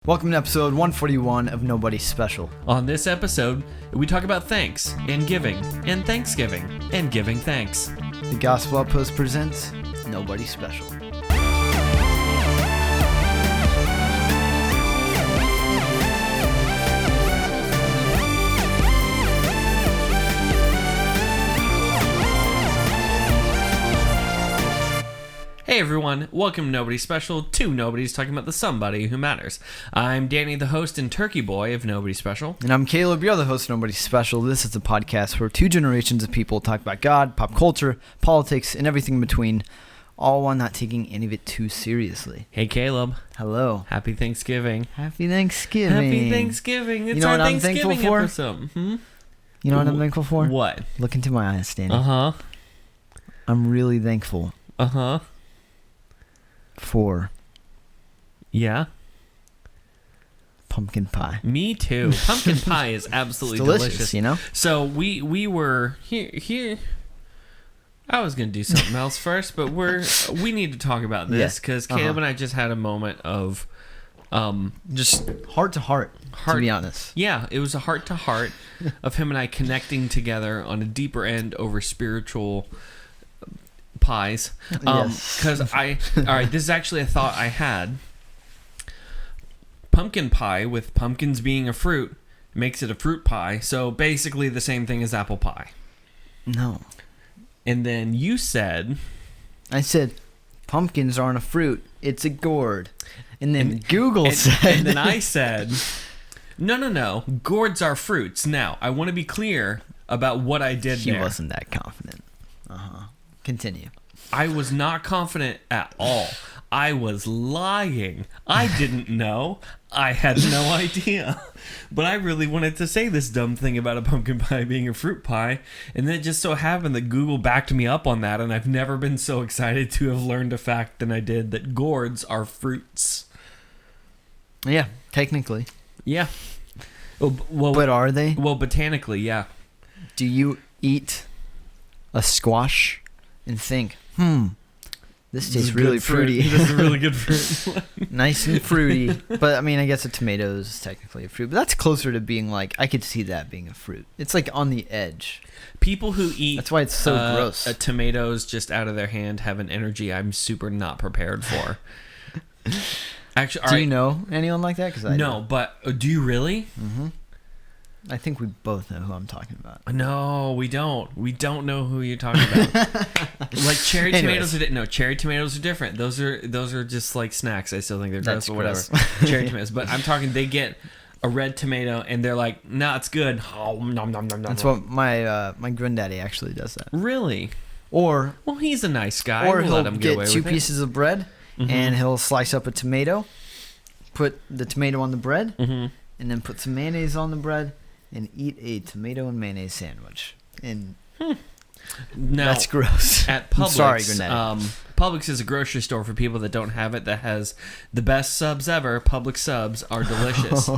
Welcome to episode 141 of Nobody Special. On this episode, we talk about thanks and giving and Thanksgiving and giving thanks. The Gospel Outpost presents Nobody Special. Hey everyone, welcome to Nobody Special, two Nobodies talking about the somebody who matters. I'm Danny, the host and turkey boy of Nobody Special. And I'm Caleb, you're the host of Nobody Special. This is a podcast where two generations of people talk about God, pop culture, politics, and everything in between, all while not taking any of it too seriously. Hey Caleb. Hello. Happy Thanksgiving. Happy Thanksgiving. Happy Thanksgiving. It's You know our what I'm Thanksgiving thankful for? episode. You know what I'm thankful for? What? Look into my eyes, Danny. Uh-huh. I'm really thankful Uh-huh. for Yeah. pumpkin pie. Me too. Pumpkin pie is absolutely It's delicious, you know? So we were here. I was gonna do something else first, but we need to talk about this because Caleb and I just had a moment of Just heart to heart, to be honest. Yeah, it was a heart to heart of him and I connecting together on a deeper end over spiritual pies. Yes. Because all right, this is actually a thought I had. Pumpkin pie, with pumpkins being a fruit, makes it a fruit pie. So basically the same thing as apple pie. No. And then you said... I said, pumpkins aren't a fruit, it's a gourd. And then Google said... And then I said, no, gourds are fruits. Now, I want to be clear about what I did He there. wasn't that confident. Continue. I was not confident at all. I was lying. I didn't know. I had no idea. But I really wanted to say this dumb thing about a pumpkin pie being a fruit pie. And then it just so happened that Google backed me up on that. And I've never been so excited to have learned a fact than I did that gourds are fruits. Yeah, technically. Yeah. Well, But are they? Well, botanically, yeah. Do you eat a squash and think, this tastes really fruity. This is really good fruit. Nice and fruity. But, I mean, I guess a tomato is technically a fruit. But that's closer to being like, I could see that being a fruit. It's like on the edge. People who eat... That's why it's so gross. Tomatoes just out of their hand have an energy I'm super not prepared for. Actually, Do you know anyone like that? 'Cause I No, but do you really? Mm-hmm. I think we both know who I'm talking about. No, we don't. We don't know who you're talking about. Like cherry tomatoes cherry tomatoes are different. Those are just like snacks. I still think they're gross, but whatever. Cherry tomatoes. But I'm talking, they get a red tomato and they're like, nah, it's good. Oh, nom, nom, nom, That's nom. what my granddaddy actually does that. Really? Or He's a nice guy. Or We'll he'll let him get away get two with it. pieces of bread and he'll slice up a tomato, put the tomato on the bread, and then put some mayonnaise on the bread and eat a tomato and mayonnaise sandwich. And Now, that's gross. At Publix, I'm sorry, granddaddy. Publix is a grocery store for people that don't have it that has the best subs ever. Publix subs are delicious.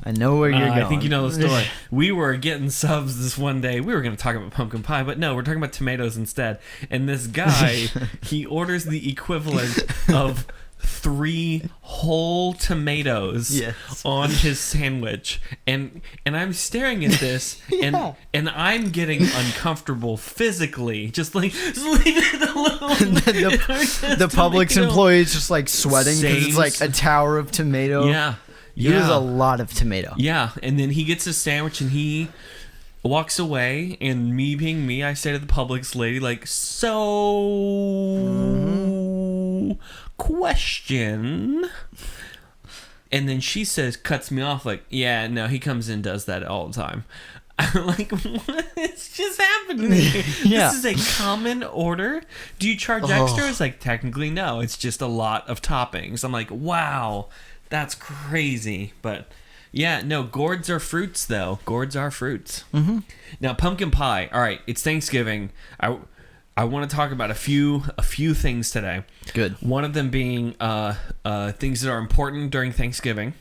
I know where you're going. I think you know the story. We were getting subs this one day. We were going to talk about pumpkin pie, but no, we're talking about tomatoes instead. And this guy, he orders the equivalent of 3 whole tomatoes on his sandwich, and I'm staring at this, and I'm getting uncomfortable physically, just like just leave it alone. the Publix employee is just like sweating because it's like a tower of tomato. Yeah. It was a lot of tomato. Yeah, and then he gets his sandwich and he walks away, and me being me, I say to the Publix lady, like, question. And then she says, cuts me off, like, yeah, no, he comes in and does that all the time. I'm like, what is just happening here? Yeah. This is a common order? Do you charge extra? It's like, technically, no. It's just a lot of toppings. I'm like, wow, that's crazy. But yeah, no, gourds are fruits, though. Gourds are fruits. Mm-hmm. Now, pumpkin pie. All right, it's Thanksgiving. I want to talk about a few things today. Good. One of them being things that are important during Thanksgiving,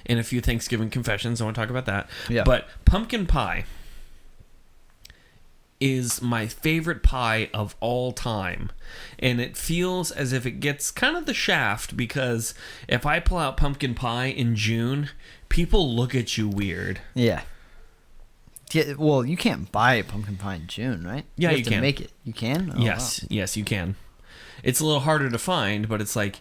and a few Thanksgiving confessions. I want to talk about that. Yeah. But pumpkin pie is my favorite pie of all time. And it feels as if it gets kind of the shaft, because if I pull out pumpkin pie in June, people look at you weird. Yeah. Yeah, well, you can't buy pumpkin pie in June, right? Yeah, you have to can. make it. You can? Oh, Yes, wow. yes, you can. It's a little harder to find, but it's like,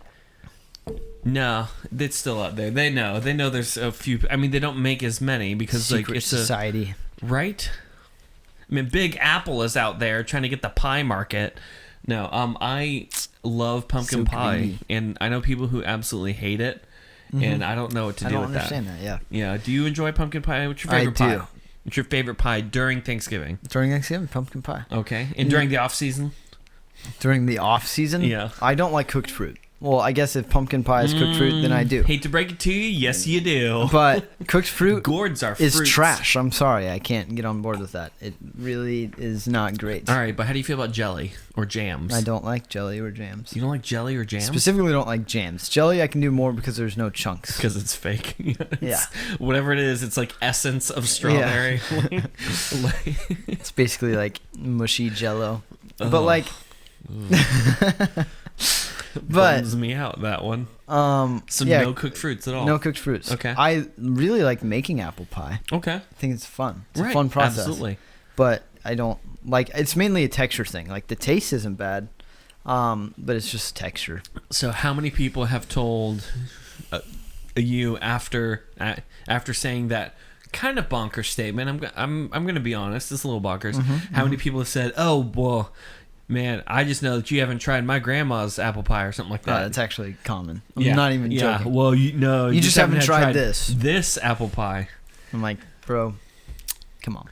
no, it's still out there. They know there's a few. I mean, they don't make as many because Secret like it's society. Right? I mean, Big Apple is out there trying to get the pie market. No, I love pumpkin So pie, greedy. and I know people who absolutely hate it, and I don't know what to do with that. I don't understand that, yeah. Yeah. Do you enjoy pumpkin pie? What's your I favorite pie? do. What's your favorite pie during Thanksgiving? During Thanksgiving, pumpkin pie. Okay. And during the off season? During the off season, Yeah. I don't like cooked fruit. Well, I guess if pumpkin pie is cooked fruit, then I do. Hate to break it to you, yes you do. But cooked fruit Gourds are is fruits. trash. I'm sorry, I can't get on board with that. It really is not great. All right, but how do you feel about jelly or jams? I don't like jelly or jams. You don't like jelly or jams? Specifically, don't like jams. Jelly, I can do more because there's no chunks. Because it's fake. Yeah. Whatever it is, it's like essence of strawberry. It's basically like mushy Jello, but Ugh. like, Bums me out, that one. So yeah, no cooked fruits at all? no cooked fruits. Okay. I really like making apple pie. Okay. I think it's fun. It's Right, a fun process. absolutely. But I don't like. It's mainly a texture thing. Like the taste isn't bad, but it's just texture. So how many people have told you after saying that kind of bonkers statement? I'm going to be honest. It's a little bonkers. How many people have said, "Oh, well, man, I just know that you haven't tried my grandma's apple pie," or something like that? That's actually common. I'm not even joking. Well, you just haven't had tried this. This apple pie. I'm like, bro, come on.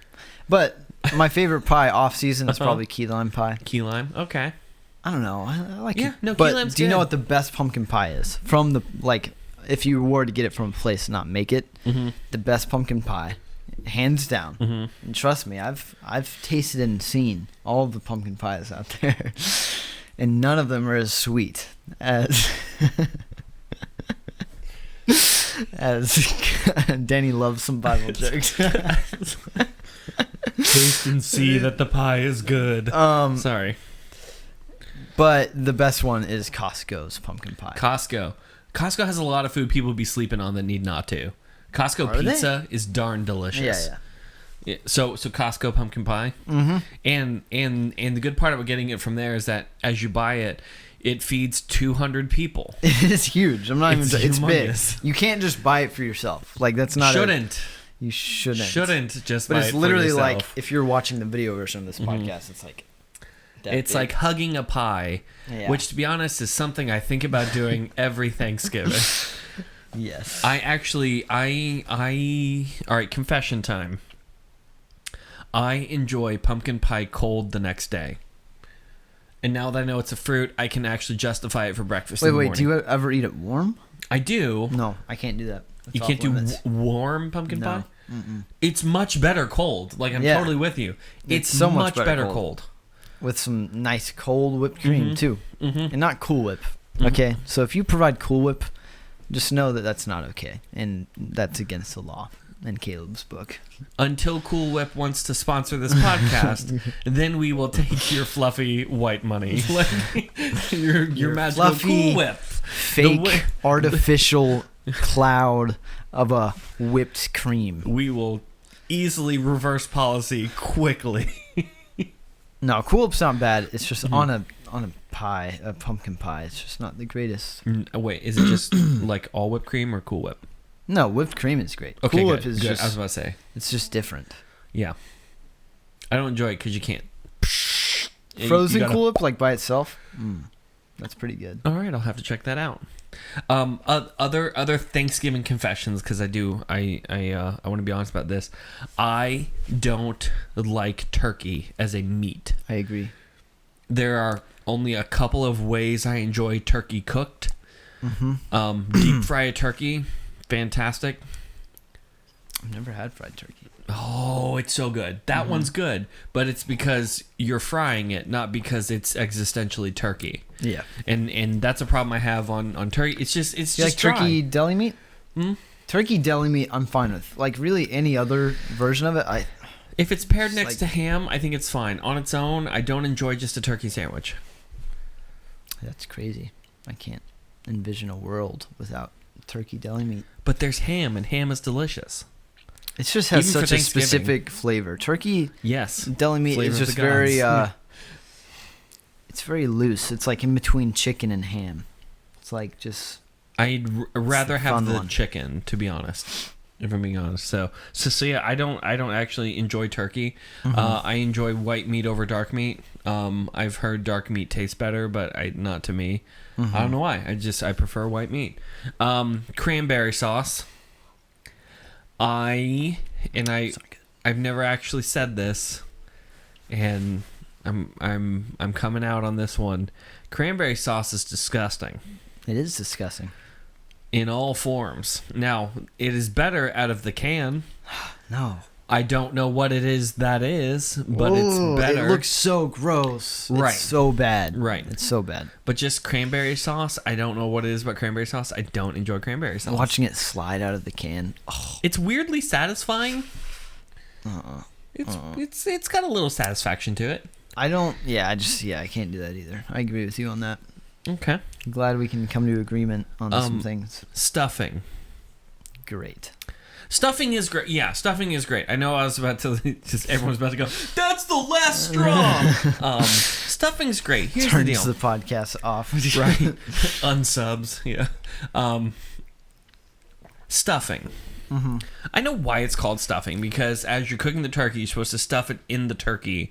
But my favorite pie off season is probably key lime pie. Key lime. Okay. I don't know. I like Yeah, it. no, key but lime's do you know good. what the best pumpkin pie is? From the if you were to get it from a place, not make it, the best pumpkin pie, hands down. And trust me, I've tasted and seen all of the pumpkin pies out there, and none of them are as sweet as as Danny loves some Bible jokes. Taste and see that the pie is good. Sorry. But the best one is Costco's pumpkin pie. Costco has a lot of food people be sleeping on that need not to. Costco Are they? pizza is darn delicious. Yeah. So Costco pumpkin pie. And the good part about getting it from there is that as you buy it, it feeds 200 people. It's huge. I'm not It's even. It's big. humongous. You can't just buy it for yourself. Like that's not. You shouldn't. Shouldn't just But buy it's it for literally yourself. like if you're watching the video version of this podcast, it's like. that It's big. like hugging a pie, Yeah. which to be honest is something I think about doing every Thanksgiving. Yes. All right, confession time. I enjoy pumpkin pie cold the next day. And now that I know it's a fruit, I can actually justify it for breakfast in the Wait. morning. Do you ever eat it warm? I do. No, I can't do that. That's You can't off do limits. warm pumpkin No. pie? It's much better cold. Like, I'm Yeah. totally with you. It's so much better cold. With some nice cold whipped cream too, and not Cool Whip. Okay, so if you provide Cool Whip, just know that that's not okay, and that's against the law in Caleb's book. Until Cool Whip wants to sponsor this podcast, then we will take your fluffy white money. Like, your magical fluffy, Cool Whip. Fake artificial cloud of a whipped cream. We will easily reverse policy quickly. No, Cool Whip's not bad. It's just on a pie, a pumpkin pie. It's just not the greatest. Wait, is it just like all whipped cream or Cool Whip? No, whipped cream is great. Okay, Cool good, Whip is good. just. I was about to say. It's just different. Yeah. I don't enjoy it because you can't. Frozen You gotta- Cool Whip, like by itself, that's pretty good. All right, I'll have to check that out. Other Thanksgiving confessions, because I want to be honest about this. I don't like turkey as a meat. I agree. There are only a couple of ways I enjoy turkey cooked. Deep fry a turkey, fantastic. I've never had fried turkey. Oh, it's so good. That one's good, but it's because you're frying it, not because it's existentially turkey. Yeah. And that's a problem I have on turkey. It's just You just like turkey deli meat? Hmm? Turkey deli meat, I'm fine with. Like really any other version of it, If it's paired next like, to ham, I think it's fine. On its own, I don't enjoy just a turkey sandwich. That's crazy. I can't envision a world without turkey deli meat. But there's ham, and ham is delicious. It just has Even for such a Thanksgiving. specific flavor. Turkey Yes. deli meat Flavor is of just the very gods. it's very loose. It's like in between chicken and ham. It's like just I'd rather have fun the one. chicken, to be honest. If I'm being honest, so yeah, I don't actually enjoy turkey. I enjoy white meat over dark meat. I've heard dark meat tastes better, but not to me. I don't know why. I prefer white meat. Cranberry sauce. I've never actually said this, and I'm coming out on this one. Cranberry sauce is disgusting. It is disgusting. In all forms. Now, it is better out of the can. No. I don't know what it is that is, but it's better. It looks so gross. Right. It's so bad. Right. It's so bad. But just cranberry sauce, I don't know what it is about cranberry sauce. I don't enjoy cranberry sauce. Watching it slide out of the can. Oh. It's weirdly satisfying. It's got a little satisfaction to it. I can't do that either. I agree with you on that. Okay. I'm glad we can come to agreement on some things. Stuffing. Great. Stuffing is great. Yeah, stuffing is great. I know I was about to everyone's about to go, that's the last straw. Stuffing's great. Here's the deal. Turns the podcast off. Right. Unsubs. Yeah. Stuffing. Mm-hmm. I know why it's called stuffing, because as you're cooking the turkey, you're supposed to stuff it in the turkey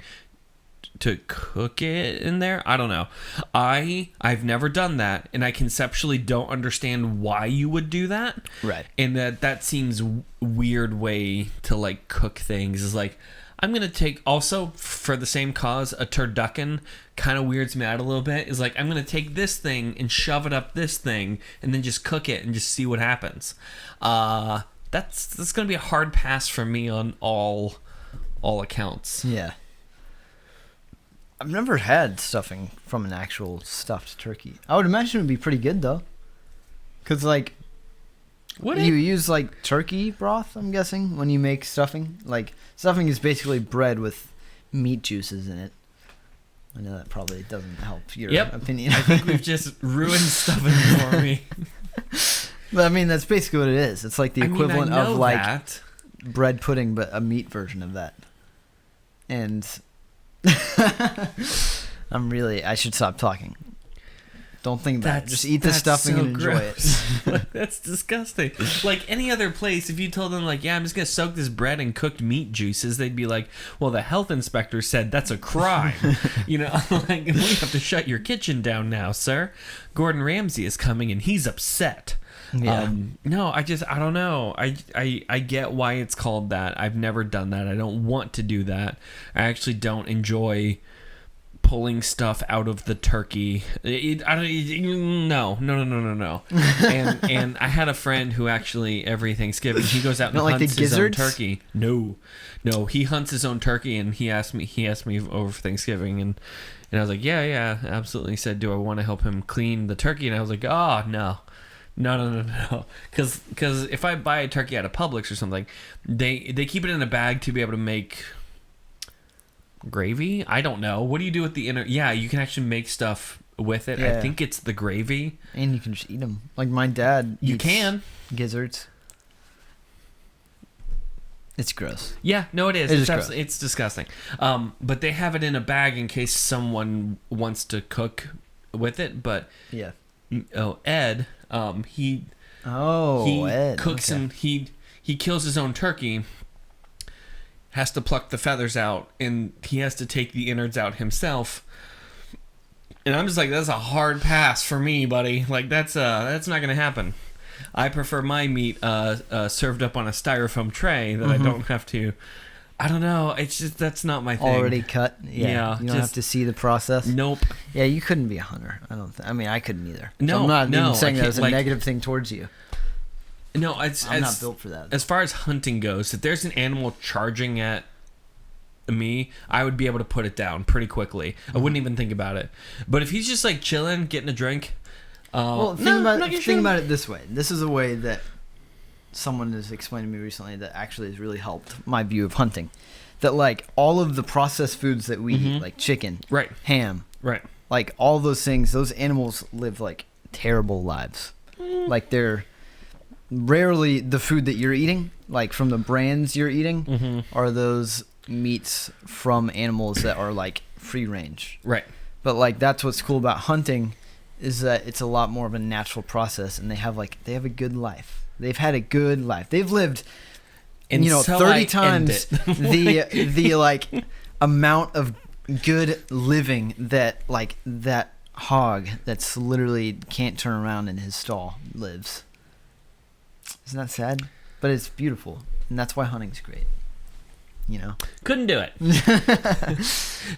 to cook it in there. I don't know. I've never done that, and I conceptually don't understand why you would do that. Right. And that seems weird way to like cook things. Is like, I'm gonna take, also for the same cause, a turducken kind of weirds me out a little bit. Is like, I'm gonna take this thing and shove it up this thing and then just cook it and just see what happens. That's gonna be a hard pass for me on all accounts. Yeah. I've never had stuffing from an actual stuffed turkey. I would imagine it would be pretty good though, because like, you use like turkey broth. I'm guessing when you make stuffing. Like, stuffing is basically bread with meat juices in it. I know that probably doesn't help your opinion. I think we've just ruined stuffing for me. But I mean, that's basically what it is. It's like the equivalent of like that. bread pudding, but a meat version of that. And I should stop talking. Don't think about it. Just eat the stuffing and enjoy it. That's disgusting. Like any other place, if you told them like, yeah, I'm just going to soak this bread in cooked meat juices, they'd be like, well, the health inspector said that's a crime. Like, we have to shut your kitchen down now, sir. Gordon Ramsay is coming and he's upset. Yeah. No, I don't know. I get why it's called that. I've never done that. I don't want to do that. I actually don't enjoy pulling stuff out of the turkey. No. And I had a friend who actually every Thanksgiving he goes out and hunts his own turkey. No, he hunts his own turkey, and he asked me over Thanksgiving, and I was like, yeah, absolutely. He said, do I want to help him clean the turkey? And I was like, oh no. Because if I buy a turkey out of Publix or something, they keep it in a bag to be able to make gravy. I don't know. What do you do with the inner? Yeah, you can actually make stuff with it. Yeah. I think it's the gravy, and you can just eat them. Like my dad, you can gizzards. It's gross. Yeah, no, it is. It's disgusting. But they have it in a bag in case someone wants to cook with it. But yeah. Ed. He cooks and he kills his own turkey, has to pluck the feathers out, and he has to take the innards out himself. And I'm just like, that's a hard pass for me, buddy. Like, that's not gonna happen. I prefer my meat served up on a styrofoam tray that I don't have to. I don't know. It's just, that's not my thing. Already cut. Yeah. You don't have to see the process. Nope. Yeah, you couldn't be a hunter. I mean, I couldn't either. No, so I'm not even saying that as a negative thing towards you. No, I'm not built for that. As far as hunting goes, if there's an animal charging at me, I would be able to put it down pretty quickly. I wouldn't even think about it. But if he's just like chilling, getting a drink, think about it this way. This is a way that someone has explained to me recently that actually has really helped my view of hunting. that like all of the processed foods that we eat, like chicken, Right. ham, Right. like all those things, those animals live like terrible lives. Like they're rarely the food that you're eating, like from the brands you're eating, are those meats from animals that are like free range. Right. But like that's what's cool about hunting is that it's a lot more of a natural process, and they have a good life. They've had a good life. They've lived, And 30 times the like amount of good living that like that hog that's literally can't turn around in his stall lives. Isn't that sad? But it's beautiful, and that's why hunting's great. Couldn't do it.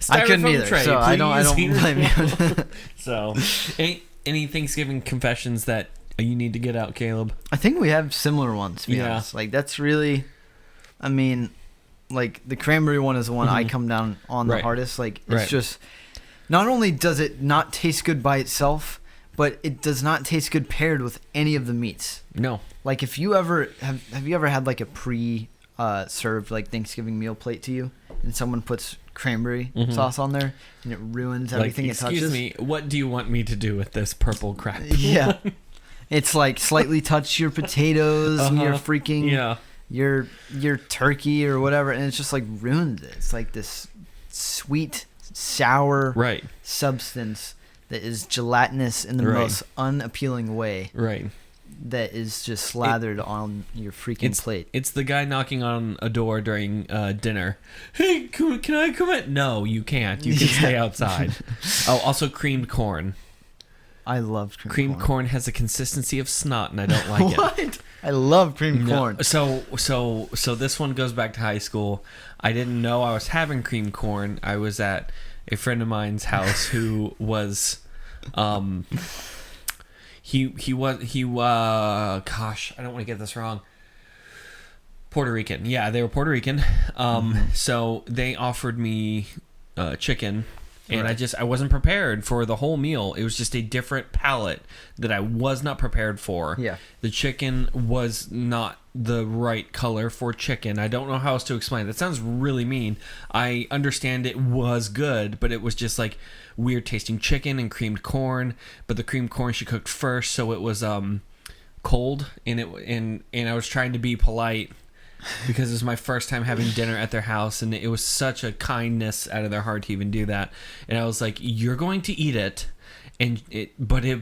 I couldn't either, tray, so I don't please. blame you. So, any Thanksgiving confessions that you need to get out, Caleb? I think we have similar ones, to be honest. Like, that's really, I mean, like, the cranberry one is the one I come down on the hardest. Like, it's just, not only does it not taste good by itself, but it does not taste good paired with any of the meats. No. Like, if you ever, have you ever had, like, a served, like, Thanksgiving meal plate to you, and someone puts cranberry sauce on there, and it ruins everything it touches? Excuse me, what do you want me to do with this purple crap? Yeah. It's like slightly touch your potatoes and your freaking your turkey or whatever, and it's just like ruins it. It's like this sweet, sour substance that is gelatinous in the most unappealing way. Right. That is just slathered on your freaking plate. It's the guy knocking on a door during dinner. Hey, can I come in? No, you can't. You can stay outside. Oh, also creamed corn. I love creamed corn. Has a consistency of snot, and I don't like what? it. I love creamed corn. So this one goes back to high school. I didn't know I was having creamed corn. I was at a friend of mine's house who was, he was gosh, I don't want to get this wrong. Puerto Rican. Yeah, they were Puerto Rican. So they offered me chicken. And I wasn't prepared for the whole meal. It was just a different palate that I was not prepared for. Yeah. The chicken was not the right color for chicken. I don't know how else to explain it. That sounds really mean. I understand it was good, but it was just like weird tasting chicken and creamed corn. But the creamed corn she cooked first, so it was cold, and I was trying to be polite. Because it was my first time having dinner at their house, and it was such a kindness out of their heart to even do that. And I was like, "You're going to eat it," it was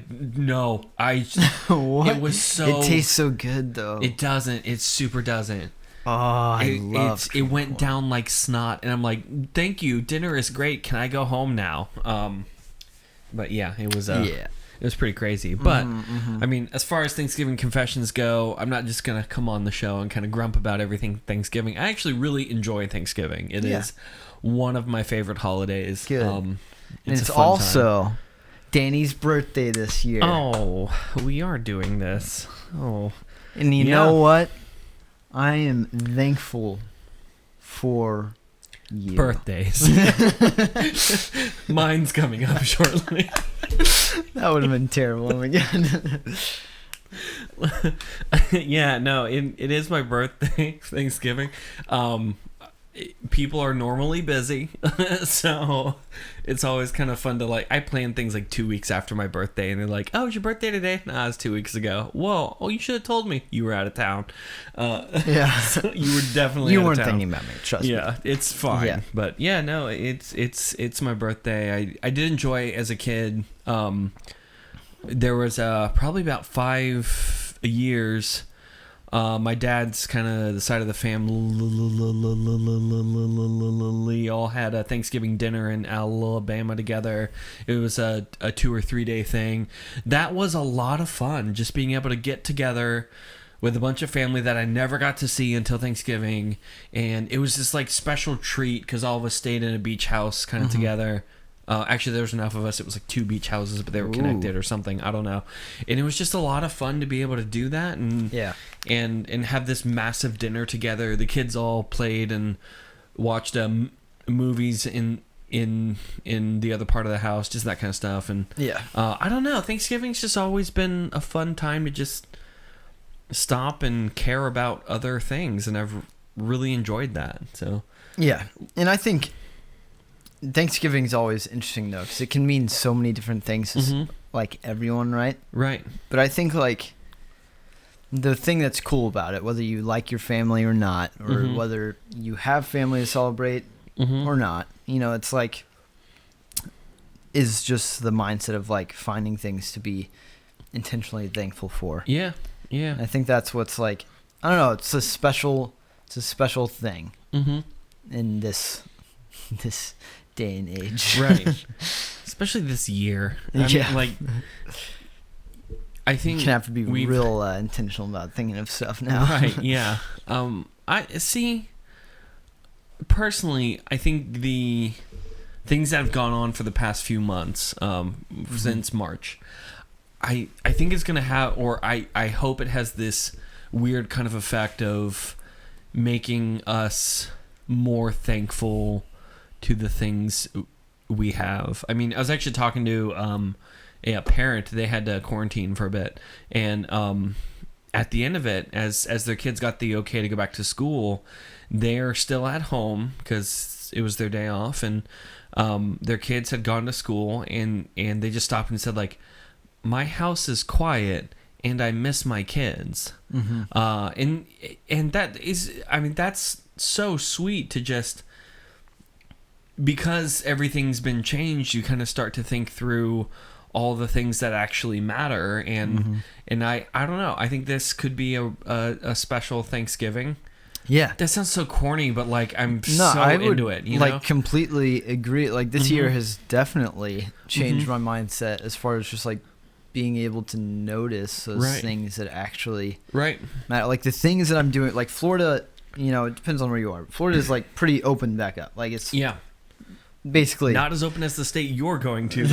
so. It tastes so good though. It doesn't. It super doesn't. Oh, I love. It went down like snot, and I'm like, "Thank you, dinner is great. Can I go home now?" But yeah, it was. It was pretty crazy. But, I mean, as far as Thanksgiving confessions go, I'm not just going to come on the show and kind of grump about everything Thanksgiving. I actually really enjoy Thanksgiving. It is one of my favorite holidays. Good. And it's also Danny's birthday this year. Oh, we are doing this. Oh. And you know what? I am thankful for you. Birthdays. Mine's coming up shortly. That would have been terrible. Oh my god. Yeah, no, it is my birthday, Thanksgiving. People are normally busy, so it's always kind of fun to like. I plan things like 2 weeks after my birthday, and they're like, "Oh, it's your birthday today?" Nah, it's 2 weeks ago. Whoa! Oh, you should have told me you were out of town. Yeah, so you were definitely. You out weren't of town. thinking about me. Trust me. Yeah, it's fine. Yeah. But yeah, no, it's my birthday. I did enjoy as a kid. There was probably about 5 years. My dad's kind of the side of the family all had a Thanksgiving dinner in Alabama together. It was a 2 or 3 day thing. That was a lot of fun, just being able to get together with a bunch of family that I never got to see until Thanksgiving. And it was this like special treat because all of us stayed in a beach house kind of together. Actually, there was enough of us. It was like 2 beach houses, but they were connected or something. I don't know. And it was just a lot of fun to be able to do that and and have this massive dinner together. The kids all played and watched movies in the other part of the house, just that kind of stuff. And I don't know. Thanksgiving's just always been a fun time to just stop and care about other things. And I've really enjoyed that. So Yeah, and I think Thanksgiving is always interesting though, because it can mean so many different things, like everyone, right? Right. But I think like the thing that's cool about it, whether you like your family or not, or whether you have family to celebrate or not, you know, it's like, is just the mindset of like finding things to be intentionally thankful for. Yeah. Yeah. I think that's what's like, I don't know, it's a special thing in this day and age. Right. Especially this year. I mean, like, I think you can have to be real intentional about thinking of stuff now. Right. Yeah. I see. Personally, I think the things that have gone on for the past few months, since March, I think it's gonna have, or I hope it has this weird kind of effect of making us more thankful to the things we have. I mean, I was actually talking to a parent. They had to quarantine for a bit, and at the end of it, as their kids got the okay to go back to school, they're still at home because it was their day off, and their kids had gone to school, and they just stopped and said, like, my house is quiet and I miss my kids. And that is, I mean, that's so sweet to just, because everything's been changed, you kind of start to think through all the things that actually matter. And I don't know, I think this could be a special Thanksgiving. Yeah. That sounds so corny, but like I would into it, you know? Completely agree. Like this year has definitely changed my mindset as far as just like being able to notice those things that actually matter. Like the things that I'm doing, like Florida, you know, it depends on where you are. Florida is like pretty open back up. Like it's basically not as open as the state you're going to.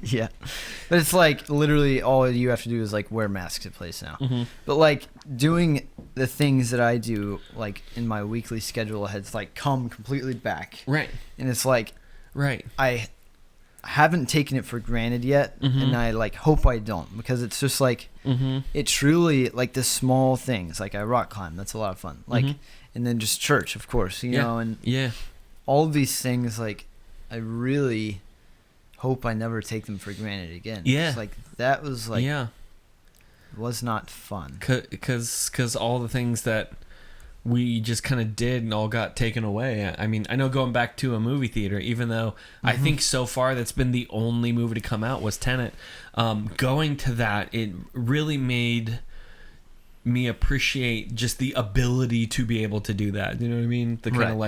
Yeah. But it's like literally all you have to do is like wear masks at place now. But like doing the things that I do like in my weekly schedule has like come completely back. Right. And it's like I haven't taken it for granted yet, and I like hope I don't, because it's just like it's truly like the small things. Like I rock climb, that's a lot of fun. Like and then just church, of course, you know, and all of these things, like I really hope I never take them for granted again. It's like that was like was not fun, because all the things that we just kind of did and all got taken away. I mean, I know going back to a movie theater, even though I think so far that's been the only movie to come out was Tenet, going to that, it really made me appreciate just the ability to be able to do that. You know what I mean? The kind of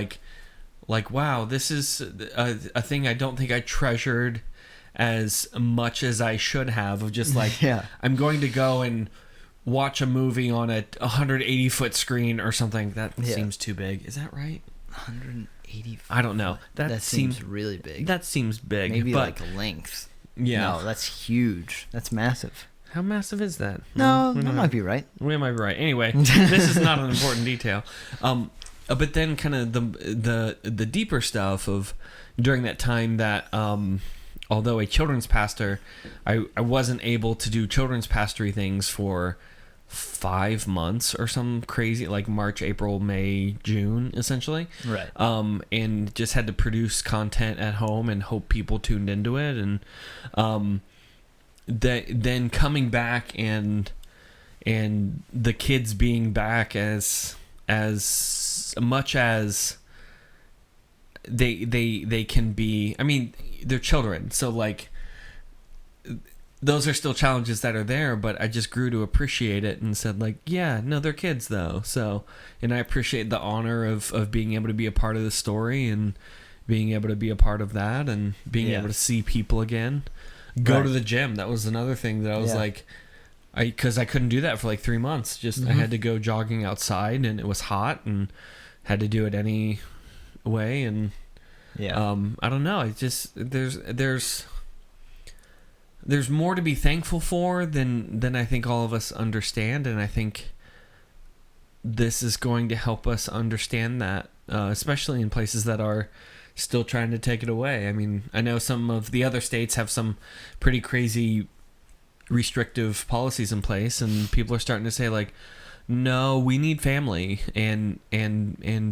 like, wow, this is a thing I don't think I treasured as much as I should have, of just like, I'm going to go and watch a movie on a 180-foot screen or something. That seems too big. Is that right? 180. I don't know. That seems really big. That seems big. Maybe but, like length. Yeah. No, that's huge. That's massive. How massive is that? No, that might be right. We might be right. Anyway, this is not an important detail. But then kind of the deeper stuff of during that time that although a children's pastor, I wasn't able to do children's pastory things for 5 months or some crazy, like March, April, May, June, essentially. Right. And just had to produce content at home and hope people tuned into it. And then coming back and the kids being back as much as they can be. I mean, they're children, so like those are still challenges that are there, but I just grew to appreciate it and said like, yeah, no, they're kids though. So, and I appreciate the honor of being able to be a part of the story and being able to be a part of that and being able to see people again. Go to the gym. That was another thing that I was like, because I couldn't do that for like 3 months. Just I had to go jogging outside and it was hot and had to do it anyway. And I don't know. It's just there's more to be thankful for than I think all of us understand, and I think this is going to help us understand that, especially in places that are still trying to take it away. I mean, I know some of the other states have some pretty crazy restrictive policies in place, and people are starting to say like, no, we need family and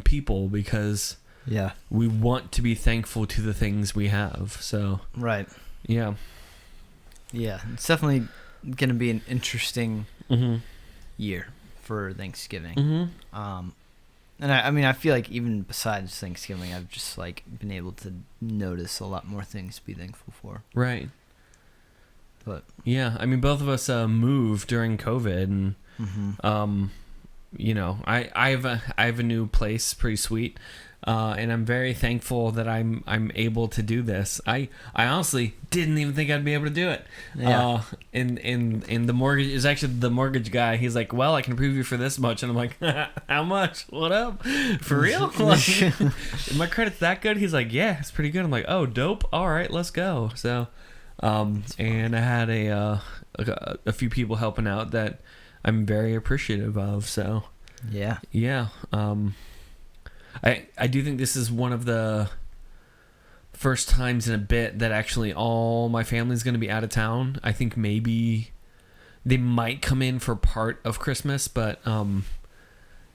people because Yeah. we want to be thankful to the things we have. So Right. yeah. Yeah. It's definitely going to be an interesting Mm-hmm. year for Thanksgiving. Mm-hmm. And I mean, I feel like even besides Thanksgiving, I've just like been able to notice a lot more things to be thankful for. Right. But yeah, I mean, both of us moved during COVID, and mm-hmm. you know, I have a new place, pretty sweet, and I'm very thankful that I'm able to do this. I honestly didn't even think I'd be able to do it. Yeah. And the mortgage is actually the mortgage guy. He's like, well, I can approve you for this much, and I'm like, how much? What up? For real? Like, my credit's that good? He's like, yeah, it's pretty good. I'm like, oh, dope. All right, let's go. So, and I had a few people helping out that I'm very appreciative of. So, Yeah. yeah. I do think this is one of the first times in a bit that actually all my family's going to be out of town. I think maybe they might come in for part of Christmas, but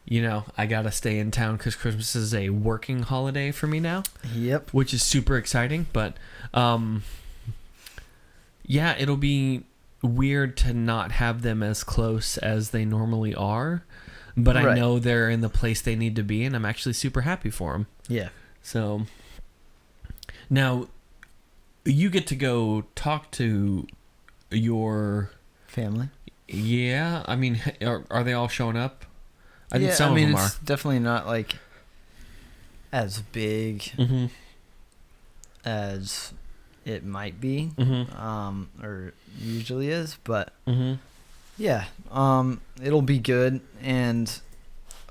you know, I got to stay in town because Christmas is a working holiday for me now. Yep. Which is super exciting, but yeah, it'll be weird to not have them as close as they normally are. But I Right. know they're in the place they need to be, and I'm actually super happy for them. Yeah. So now you get to go talk to your Family. yeah. I mean, are they all showing up? I think Yeah, some I mean, of them it's definitely not like as big are. Mm-hmm. as it might be, Mm-hmm. or usually is, but Mm-hmm. yeah, it'll be good. And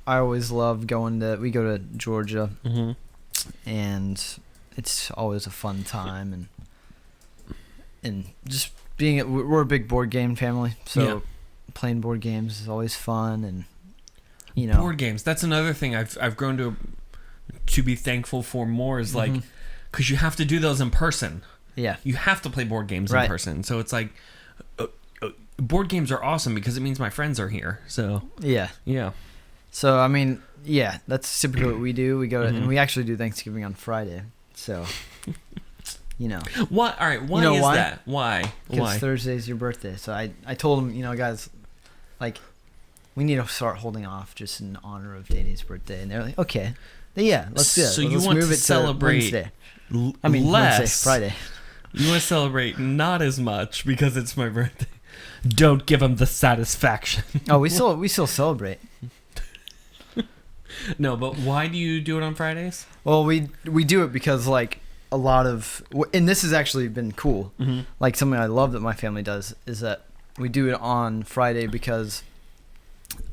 I always love we go to Georgia, Mm-hmm. and it's always a fun time, and just we're a big board game family, so Yeah. playing board games is always fun. And you know, Board games. That's another thing I've grown to be thankful for more is like, Mhm. because you have to do those in person. yeah, You have to play board games in Right. person. So it's like, board games are awesome because it means my friends are here. So yeah. yeah. So I mean, yeah, that's typically what we do. We go to, Mhm. and we actually do Thanksgiving on Friday. So, you know, Why? All right. Why You know is why? that? Why? because Why? Thursday's your birthday. So I told him, you know, guys, like, we need to start holding off just in honor of Danny's birthday. And they're like, okay, yeah, let's do it. So you Let's want move to it celebrate Wednesday. L- I mean, less. Wednesday, Friday. You want to celebrate not as much because it's my birthday. Don't give them the satisfaction. Oh, we still celebrate. No, but why do you do it on Fridays? Well, we do it because like a lot of, and this has actually been cool. Mm-hmm. Like something I love that my family does is that we do it on Friday because,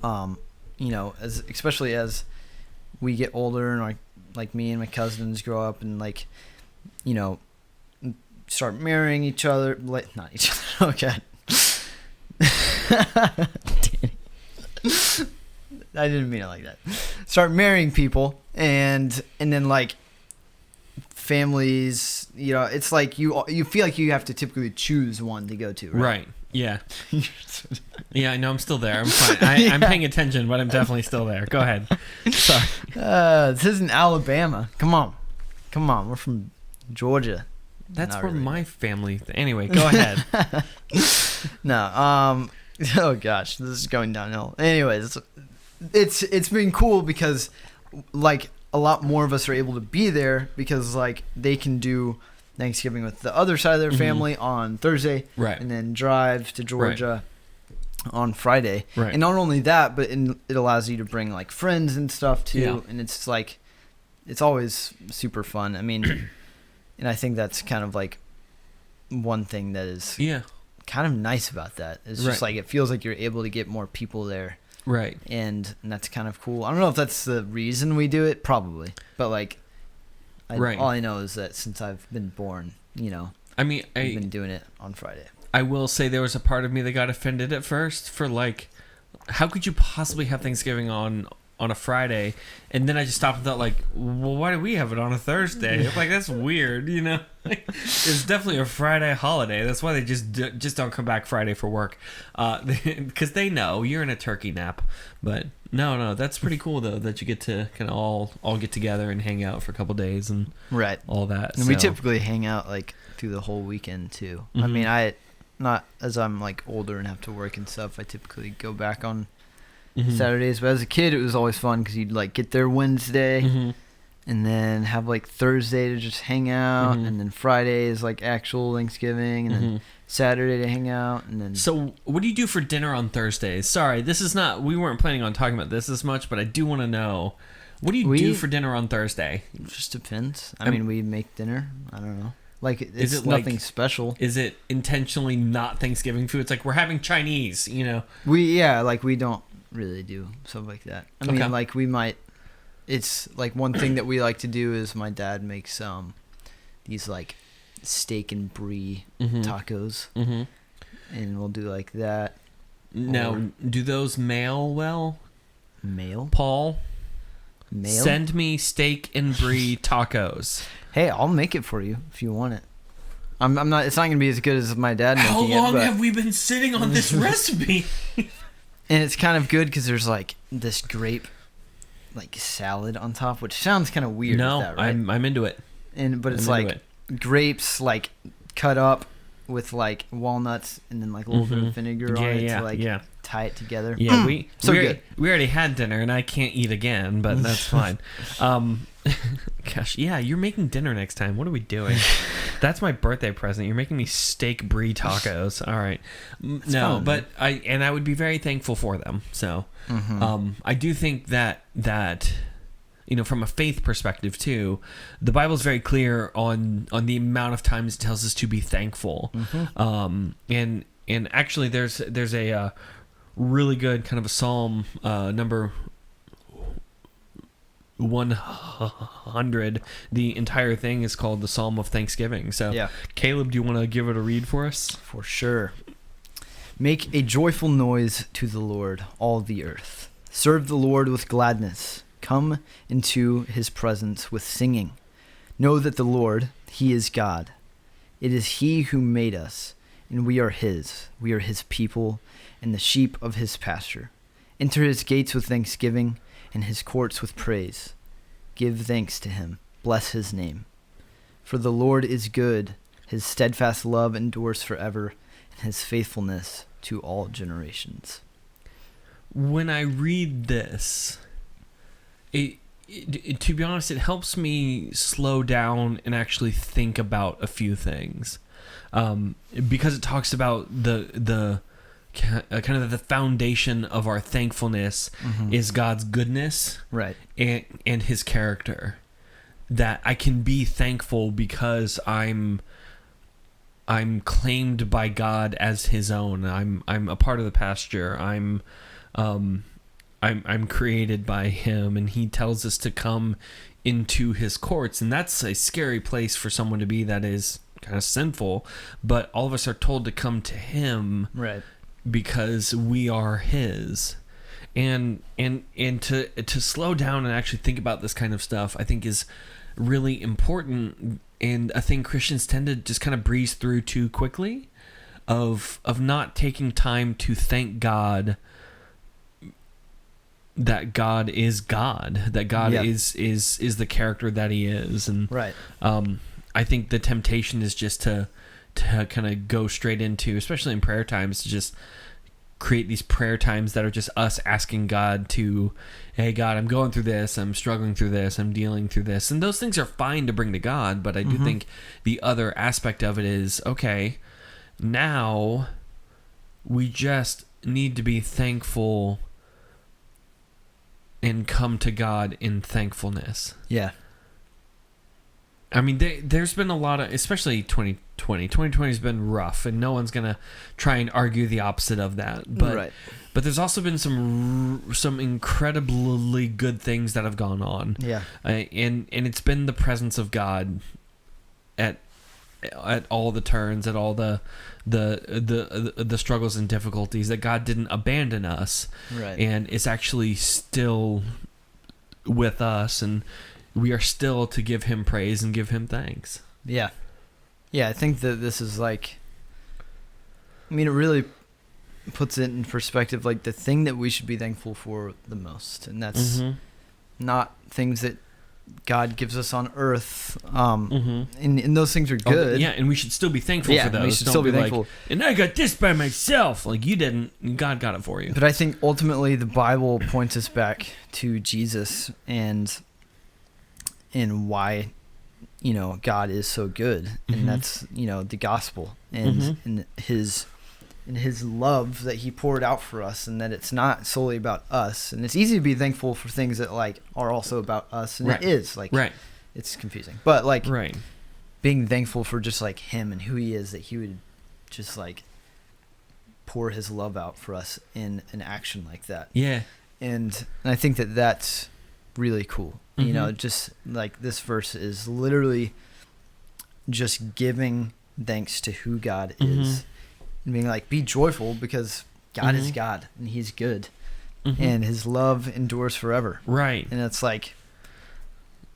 you know, especially as we get older and like me and my cousins grow up and like, you know, start marrying each other, like not each other. Okay. I didn't mean it like that. Start marrying people and then like families, you know, it's like you feel like you have to typically choose one to go to, right? Right. Yeah. Yeah, I know. I'm still there. I'm fine. I'm Yeah. paying attention, but I'm definitely still there. Go ahead. Sorry. This isn't Alabama. Come on. We're from Georgia. That's Not where really. my family. Anyway, go ahead. No. Oh gosh, this is going downhill. Anyways, it's been cool because like a lot more of us are able to be there because like they can do Thanksgiving with the other side of their family on Thursday, Right. and then drive to Georgia on Friday. Right. And not only that, but it allows you to bring like friends and stuff too. Yeah. And it's like it's always super fun. I mean, and I think that's kind of like one thing that is Yeah. kind of nice about that. It's just Right. like it feels like you're able to get more people there, Right. and that's kind of cool. I don't know if that's the reason we do it, probably, but like, Right. all I know is that since I've been born, you know, I mean, we've been doing it on Friday. I will say there was a part of me that got offended at first for like, how could you possibly have Thanksgiving on on a Friday, and then I just stopped and thought, like, well, why do we have it on a Thursday? Like, that's weird, you know? It's definitely a Friday holiday. That's why they just don't come back Friday for work, because they know you're in a turkey nap. But no, that's pretty cool though, that you get to kind of all get together and hang out for a couple days and all that. And we typically hang out like through the whole weekend too. Mm-hmm. I mean, not as I'm like older and have to work and stuff, I typically go back on Saturdays. But as a kid, it was always fun because you'd like get there Wednesday and then have like Thursday to just hang out, and then Friday is like actual Thanksgiving, and then Saturday to hang out, and then. So, what do you do for dinner on Thursdays? Sorry, this is not. We weren't planning on talking about this as much, but I do want to know. What do you do for dinner on Thursday? It just depends. I mean, we make dinner. I don't know. Like, it's nothing special. Is it intentionally not Thanksgiving food? It's like we're having Chinese, you know? We don't really do stuff like that. I mean, like, we might. It's like one thing that we like to do is my dad makes these like steak and brie tacos, and we'll do like that. Now, do those mail well? Mail? Paul? Mail? Send me steak and brie tacos. Hey, I'll make it for you if you want it. I'm not. It's not gonna be as good as my dad making it. How long have we been sitting on this recipe? And it's kind of good because there's like this grape, like salad on top, which sounds kind of weird. No, that, right? I'm into it. But it's like grapes like cut up with like walnuts and then like a little bit of vinegar on it to like tie it together. Yeah, good. We already had dinner and I can't eat again, but that's fine. Gosh, yeah, you're making dinner next time. What are we doing? That's my birthday present. You're making me steak brie tacos. All right. No, but I would be very thankful for them. So, I do think that you know, from a faith perspective too, the Bible's very clear on the amount of times it tells us to be thankful. And actually there's a really good kind of a psalm, number 100. The entire thing is called the Psalm of Thanksgiving. So Caleb, do you want to give it a read for us? For sure. Make a joyful noise to the Lord, all the earth. Serve the Lord with gladness. Come into his presence with singing. Know that the Lord, he is God. It is he who made us, and we are his. We are his people and the sheep of his pasture. Enter his gates with thanksgiving and his courts with praise. Give thanks to him. Bless his name. For the Lord is good. His steadfast love endures forever, and his faithfulness to all generations. When I read this, to be honest, it helps me slow down and actually think about a few things, because it talks about the kind of the foundation of our thankfulness is God's goodness, right, and his character. That I can be thankful because I'm claimed by God as his own. I'm a part of the pasture. I'm created by him, and he tells us to come into his courts, and that's a scary place for someone to be that is kind of sinful, but all of us are told to come to him, right, because we are his. And to slow down and actually think about this kind of stuff, I think is really important, and a thing Christians tend to just kind of breeze through too quickly, of not taking time to thank God that God is God, that God is the character that he is. And right. I think the temptation is just to kind of go straight into, especially in prayer times, to just create these prayer times that are just us asking God to, hey God, I'm going through this, I'm struggling through this, I'm dealing through this. And those things are fine to bring to God, but I do think the other aspect of it is, okay, now we just need to be thankful and come to God in thankfulness. Yeah. I mean, there's been a lot of, especially 2020. 2020 has been rough, and no one's gonna try and argue the opposite of that. But but there's also been some incredibly good things that have gone on. Yeah. And it's been the presence of God at all the turns, at all the struggles and difficulties, that God didn't abandon us. Right. And it's actually still with us, and we are still to give him praise and give him thanks. Yeah. Yeah, I think that this is like, I mean, it really puts it in perspective, like the thing that we should be thankful for the most. And that's not things that God gives us on earth. And those things are good. Yeah, and we should still be thankful for those. We should still be thankful. Like, and I got this by myself. Like, you didn't. God got it for you. But I think ultimately the Bible points us back to Jesus and why, you know, God is so good. And that's, you know, the gospel and his love that he poured out for us, and that it's not solely about us. And it's easy to be thankful for things that like are also about us, and it is like it's confusing, but like being thankful for just like him and who he is, that he would just like pour his love out for us in an action like that. And I think that that's really cool. You know, just like this verse is literally just giving thanks to who God is. And being like, be joyful because God is God and he's good and his love endures forever. And it's like,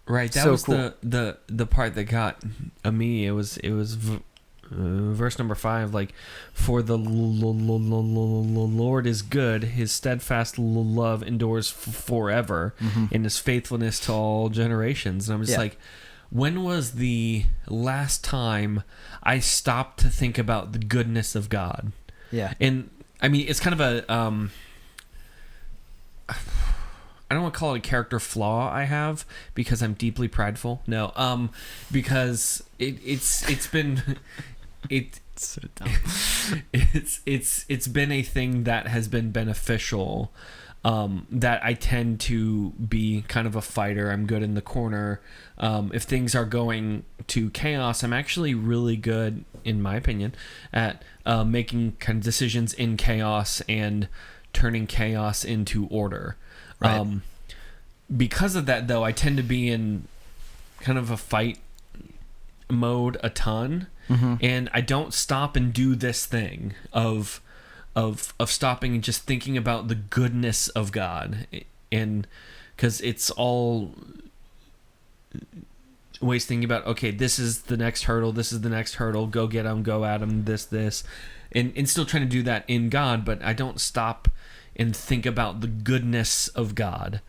that so was cool. the part that got me. It was verse number 5, like, for the Lord is good, his steadfast love endures forever, and his faithfulness to all generations. And I'm just like, when was the last time I stopped to think about the goodness of God? And I mean, it's kind of a I don't want to call it a character flaw I have, because I'm deeply prideful. No, because it's been so dumb. it's been a thing that has been beneficial. That I tend to be kind of a fighter. I'm good in the corner. If things are going to chaos, I'm actually really good, in my opinion, at making kind of decisions in chaos and turning chaos into order. Because of that, though, I tend to be in kind of a fight mode a ton, and I don't stop and do this thing of stopping and just thinking about the goodness of God, and because it's all always thinking about, okay, this is the next hurdle, go get them, go at them, this, and still trying to do that in God, but I don't stop and think about the goodness of God,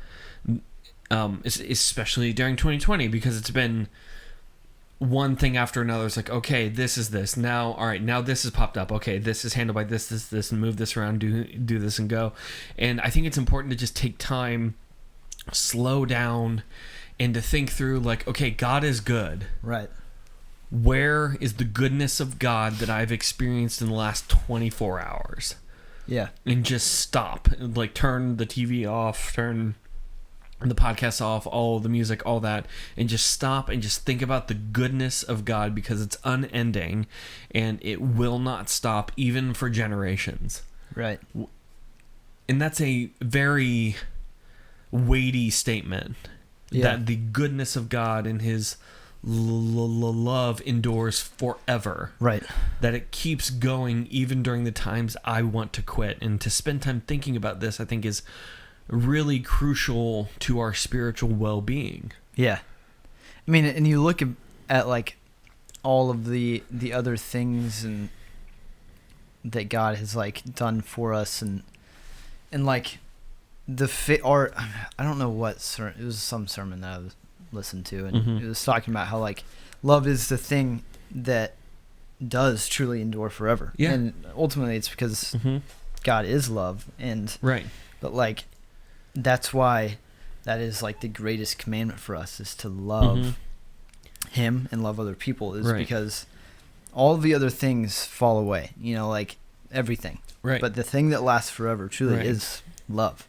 especially during 2020, because it's been one thing after another. It's like, okay, this is this now. All right, now this has popped up. Okay, this is handled by this, and move this around, do this and go. And I think it's important to just take time, slow down, and to think through, like, okay, God is good. Where is the goodness of God that I've experienced in the last 24 hours? And just stop, like, turn the TV off, turn the podcast off, all the music, all that, and just stop and just think about the goodness of God, because it's unending and it will not stop even for generations. And that's a very weighty statement, that the goodness of God and his love endures forever. That it keeps going even during the times I want to quit. And to spend time thinking about this, I think, is really crucial to our spiritual well-being. I mean, and you look at like all of the other things and that God has like done for us, and like I don't know what it was, some sermon that I listened to, and it was talking about how like love is the thing that does truly endure forever. And ultimately it's because God is love, and but like that's why that is like the greatest commandment for us, is to love him and love other people, is because all the other things fall away, you know, like everything. But the thing that lasts forever truly is love.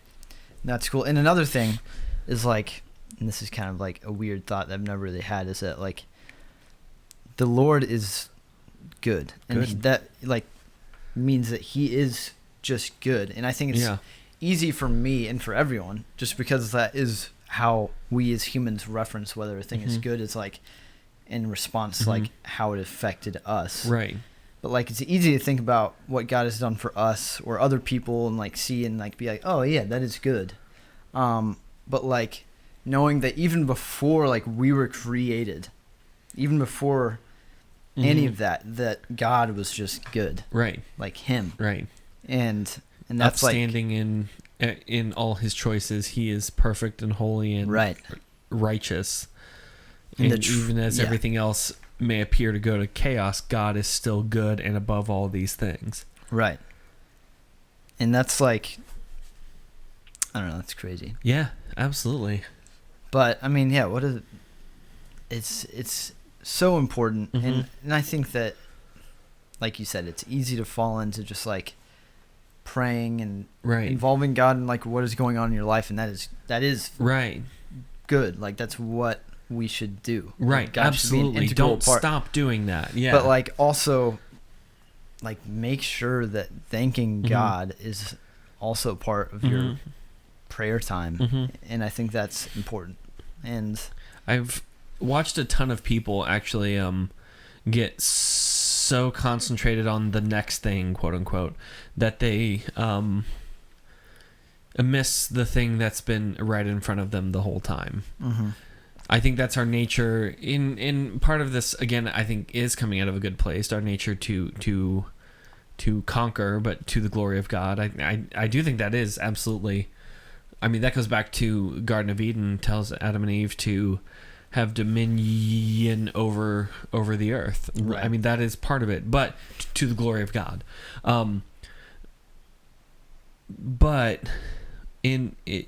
And that's cool. And another thing is like, and this is kind of like a weird thought that I've never really had, is that like the Lord is good. And that like means that he is just good. And I think it's easy for me and for everyone, just because that is how we as humans reference whether a thing is good, is like in response to like how it affected us. But like it's easy to think about what God has done for us or other people, and like see and like be like, oh yeah, that is good. But like knowing that even before like we were created, even before any of that God was just good. Right. Like him. Right. And that's upstanding in all his choices. He is perfect and holy and righteous. And even as everything else may appear to go to chaos, God is still good and above all these things. Right. And that's like, I don't know, that's crazy. Yeah, absolutely. But I mean, yeah, it's so important. And I think that, like you said, it's easy to fall into just like praying and involving God in like what is going on in your life, and that is right. Good. Like that's what we should do. Right. Like, God absolutely. Don't stop doing that. Yeah. But like also like make sure that thanking God is also part of your prayer time. And I think that's important. And I've watched a ton of people actually get so concentrated on the next thing, quote unquote, that they miss the thing that's been right in front of them the whole time. I think that's our nature. In part of this, again, I think is coming out of a good place. Our nature to conquer, but to the glory of God. I do think that is absolutely. I mean, that goes back to Garden of Eden. Tells Adam and Eve to have dominion over the earth. Right. I mean, that is part of it, but to the glory of God. But in it,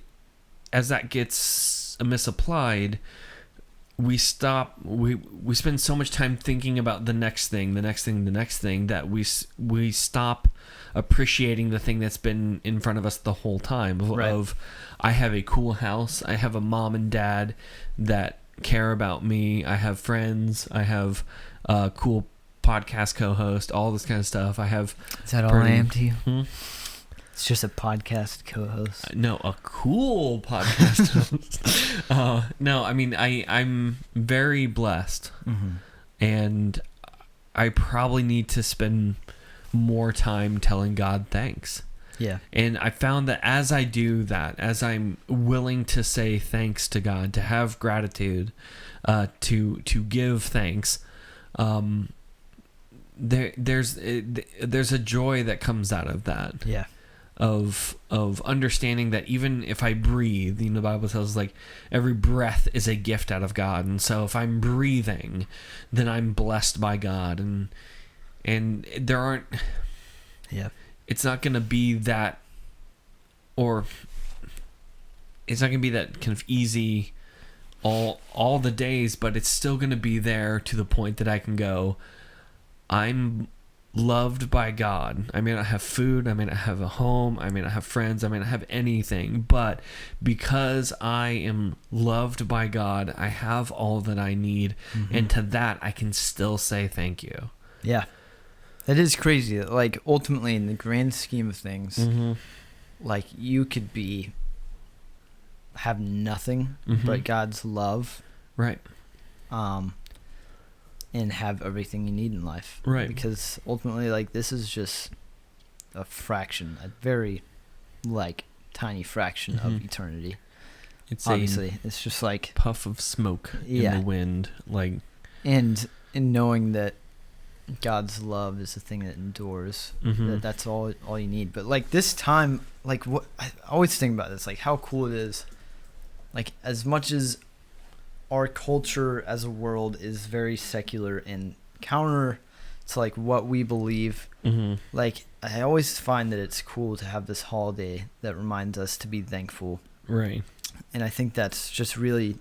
as that gets misapplied, we stop. We spend so much time thinking about the next thing, that we stop appreciating the thing that's been in front of us the whole time. Of I have a cool house. I have a mom and dad that care about me. I have friends. I have a cool podcast co-host. All this kind of stuff. I have. Is that all I am to you? It's just a podcast co-host. No, a cool podcast host. No, I mean, I'm very blessed. And I probably need to spend more time telling God thanks. Yeah. And I found that as I do that, as I'm willing to say thanks to God, to have gratitude, to give thanks, there's a joy that comes out of that. Yeah. Of understanding that even if I breathe, the Bible tells us like every breath is a gift out of God, and so if I'm breathing, then I'm blessed by God, and there aren't. Yeah. It's not going to be that, or it's not going to be that kind of easy all the days, but it's still going to be there to the point that I can go, I'm loved by God. I may not have food, I may not have a home, I may not have friends, I may not have anything, but because I am loved by God, I have all that I need, and to that I can still say thank you. Yeah. That is crazy. Like, ultimately, in the grand scheme of things, like, you could have nothing but God's love. Right. And have everything you need in life. Right. Because, ultimately, like, this is just a fraction, a very, like, tiny fraction of eternity. It's obviously. It's just, like... puff of smoke in the wind. Like... And in knowing that God's love is the thing that endures. That's all you need. But like this time, like what I always think about this, like how cool it is. Like as much as our culture as a world is very secular and counter to like what we believe, like I always find that it's cool to have this holiday that reminds us to be thankful. Right. And I think that's just really.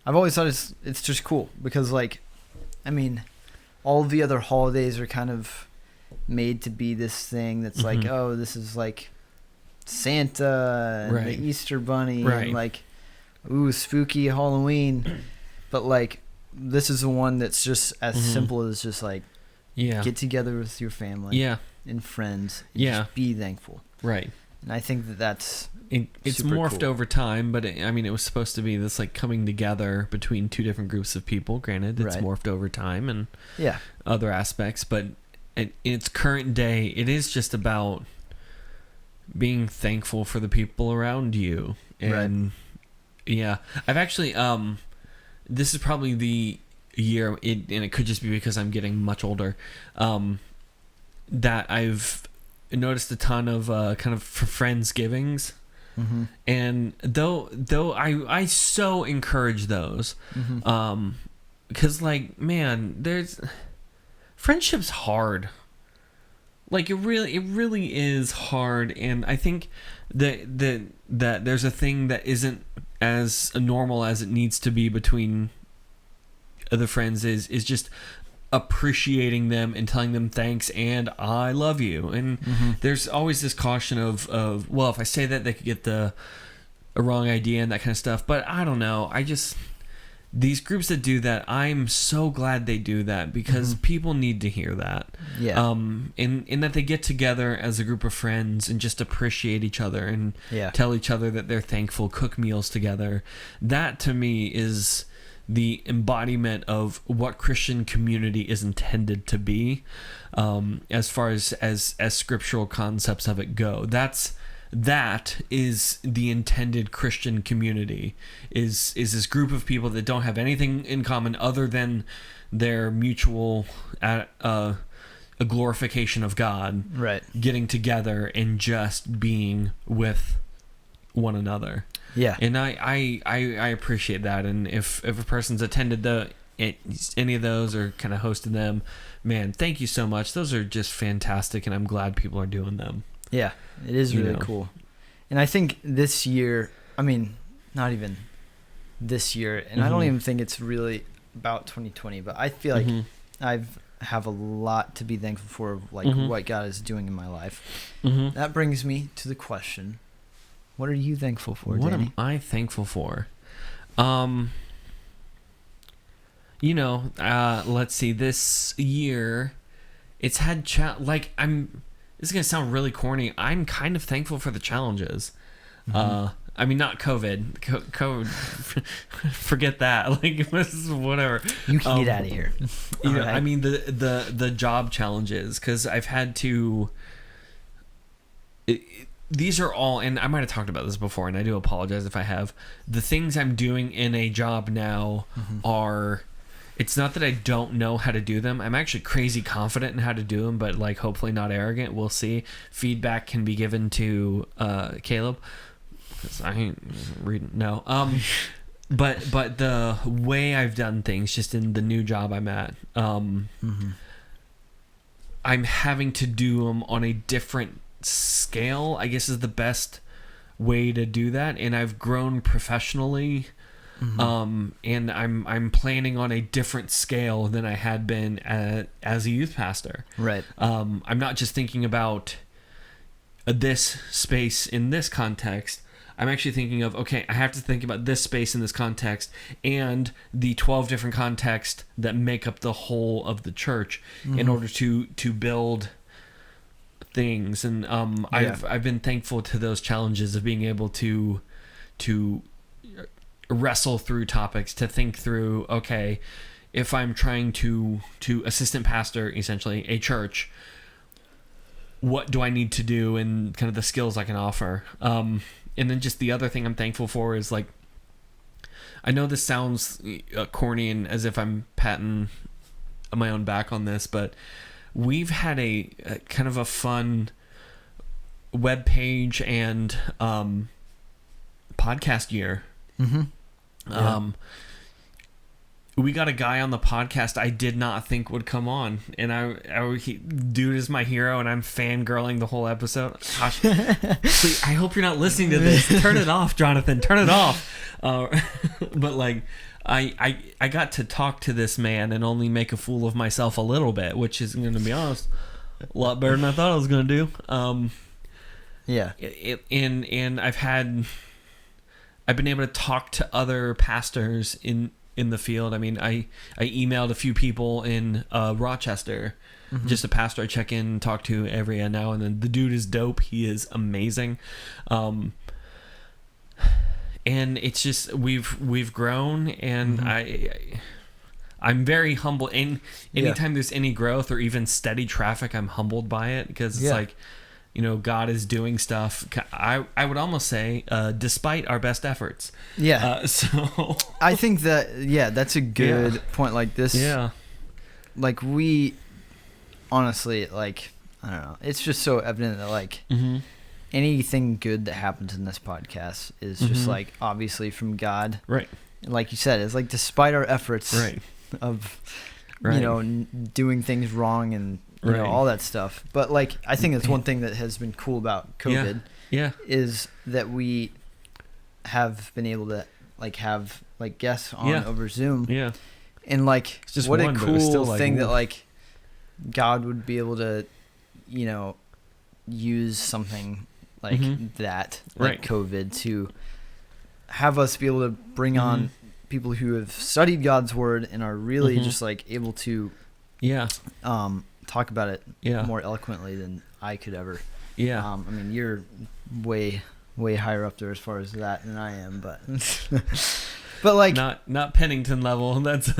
I've always thought it's just cool because like, I mean. All the other holidays are kind of made to be this thing that's like, oh, this is like Santa and the Easter Bunny and like, ooh, spooky Halloween. But like, this is the one that's just as simple as just like, get together with your family and friends and just be thankful. Right. And I think it's morphed cool. over time, but it was supposed to be this like coming together between two different groups of people. Granted, it's morphed over time and other aspects, but in its current day, it is just about being thankful for the people around you and Yeah, I've actually this is probably the year, and it could just be because I'm getting much older, that I've noticed a ton of kind of Friendsgivings. Mm-hmm. And though I so encourage those, because like, man, there's friendship's hard. Like it really is hard, and I think that there's a thing that isn't as normal as it needs to be between the friends is just appreciating them and telling them thanks and I love you. And there's always this caution of well, if I say that, they could get a wrong idea and that kind of stuff. But I don't know. These groups that do that, I'm so glad they do that, because people need to hear that. Yeah. In that they get together as a group of friends and just appreciate each other and tell each other that they're thankful, cook meals together. That to me is the embodiment of what Christian community is intended to be, as far as scriptural concepts of it go. That is the intended Christian community, is this group of people that don't have anything in common other than their mutual a glorification of God, right, getting together and just being with one another. Yeah. And I appreciate that. And if a person's attended any of those or kind of hosted them, man, thank you so much. Those are just fantastic, and I'm glad people are doing them. Yeah, it is really cool. And I think this year, I mean, not even this year, and I don't even think it's really about 2020, but I feel like I have a lot to be thankful for, like what God is doing in my life. That brings me to the question, what are you thankful for, What Danny? am I thankful for? Let's see. This year, it's had this is gonna sound really corny. I'm kind of thankful for the challenges. I mean, not COVID. COVID, forget that. Like, whatever. You can get out of here. Right. I mean, the job challenges, because I've had to. These are all, and I might have talked about this before, and I do apologize if I have. The things I'm doing in a job now are, it's not that I don't know how to do them. I'm actually crazy confident in how to do them, but like hopefully not arrogant. We'll see. Feedback can be given to Caleb, because I ain't reading. No. But the way I've done things just in the new job I'm at, I'm having to do them on a different scale, I guess is the best way to do that. And I've grown professionally, and I'm planning on a different scale than I had been as a youth pastor. Right. I'm not just thinking about this space in this context. I'm actually thinking of, okay, I have to think about this space in this context and the 12 different contexts that make up the whole of the church in order to build things. And I've been thankful to those challenges of being able to wrestle through topics, to think through, okay, if I'm trying to assistant pastor essentially a church, what do I need to do and kind of the skills I can offer. And then just the other thing I'm thankful for is, like, I know this sounds corny and as if I'm patting my own back on this, but we've had a kind of a fun web page and podcast year. We got a guy on the podcast I did not think would come on, and dude is my hero, and I'm fangirling the whole episode. Gosh, please, I hope you're not listening to this. Turn it off, Jonathan. Turn it off. But like, I got to talk to this man and only make a fool of myself a little bit, which is going to be honest, a lot better than I thought I was going to do. And I've been able to talk to other pastors in the field. I mean, I emailed a few people in Rochester, just a pastor I check in and talk to every now and then. The dude is dope. He is amazing. And it's just, we've grown, and I'm very humble. And anytime there's any growth or even steady traffic, I'm humbled by it, because it's like, God is doing stuff. I would almost say, despite our best efforts. Yeah. So I think that's a good point. Like this. Yeah. Like we, honestly, like I don't know. It's just so evident that like anything good that happens in this podcast is just like obviously from God. Right. Like you said, it's like despite our efforts of doing things wrong and all that stuff. But like I think that's one thing that has been cool about COVID is that we have been able to like have like guests on over Zoom. Yeah. And like just what one, a cool like, thing that like God would be able to, use something like that, like COVID, to have us be able to bring on people who have studied God's word and are really just like able to talk about it more eloquently than I could ever. I mean, you're way higher up there as far as that than I am, but but like not Pennington level. That's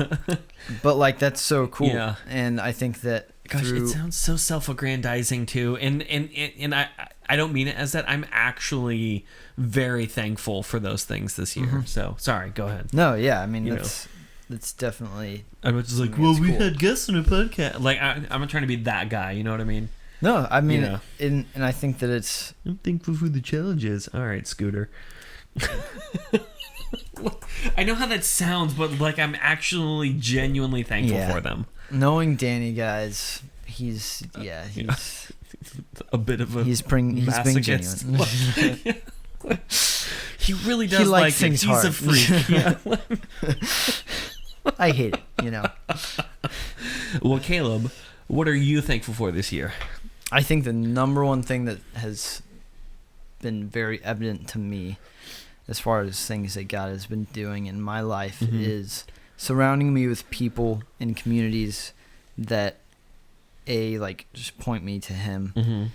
but like that's so cool. And I think that it sounds so self-aggrandizing too, and I don't mean it as that. I'm actually very thankful for those things this year. So sorry, go ahead. No, I mean that's definitely. I was just like, well, we had guests on a podcast. Like I'm not trying to be that guy. You know what I mean? No, I mean, and I think that I'm thankful for the challenges. All right, Scooter. I know how that sounds, but like I'm actually genuinely thankful for them. Knowing Danny, guys, he's a bit of a he's being genuine. He really does like things hard. He's a freak. I hate it, Well, Caleb, what are you thankful for this year? I think the number one thing that has been very evident to me as far as things that God has been doing in my life is surrounding me with people and communities that just point me to him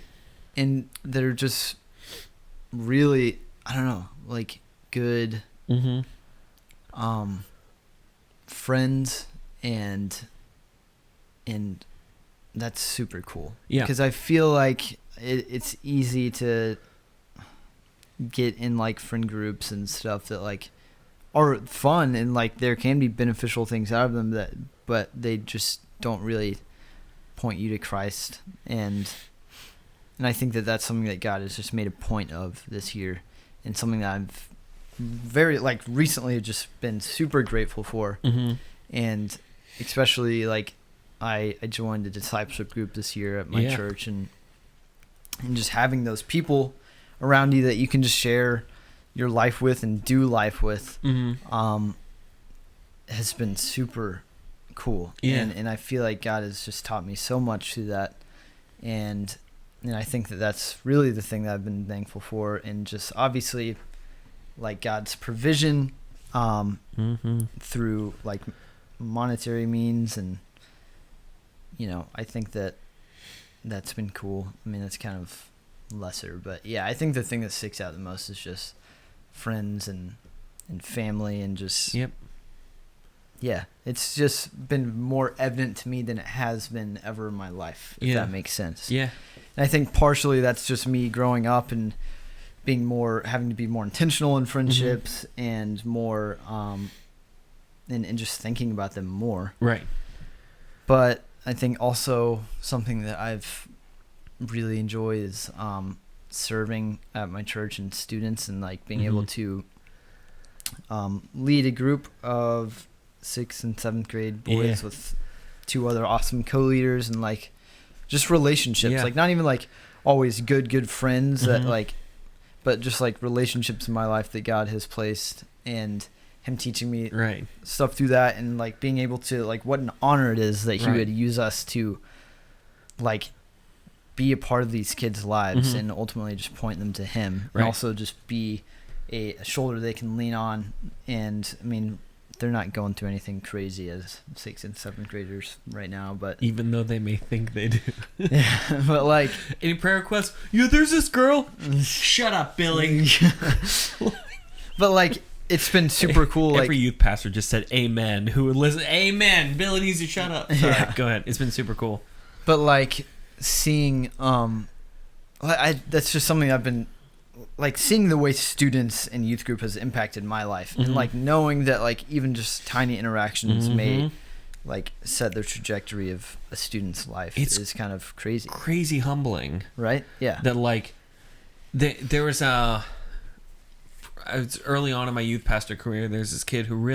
and they're just really, I don't know, like good friends and that's super cool. Because I feel like it's easy to get in like friend groups and stuff that like are fun and like there can be beneficial things out of them but they just don't really point you to Christ, and I think that that's something that God has just made a point of this year, and something that I've very like recently just been super grateful for. And especially like I joined a discipleship group this year at my church, and just having those people around you that you can just share your life with and do life with has been super cool. And I feel like God has just taught me so much through that, and I think that that's really the thing that I've been thankful for, and just obviously like God's provision through like monetary means, and I think that that's been cool. I mean, that's kind of lesser, but I think the thing that sticks out the most is just friends and family, and just it's just been more evident to me than it has been ever in my life, if that makes sense. And I think partially that's just me growing up and having to be more intentional in friendships and more and just thinking about them more. Right. But I think also something that I've really enjoyed is serving at my church and students, and like being able to lead a group of 6th and 7th grade boys with 2 other awesome co-leaders, and like just relationships, like not even like always good friends that like, but just like relationships in my life that God has placed, and him teaching me stuff through that, and like being able to like, what an honor it is that he would use us to like be a part of these kids' lives and ultimately just point them to him, and also just be a shoulder they can lean on. And I mean, they're not going through anything crazy as 6th and 7th graders right now, but even though they may think they do. But like, any prayer requests? There's this girl. Shut up, Billy. But like, it's been super cool. Every youth pastor just said amen. Who would listen? Amen. Billy needs to shut up. Sorry, go ahead. It's been super cool. But like seeing that's just something I've been like seeing the way students in youth group has impacted my life, and like knowing that like even just tiny interactions may like set the trajectory of a student's life is kind of crazy humbling, right? Yeah, that like there was early on in my youth pastor career, there's this kid who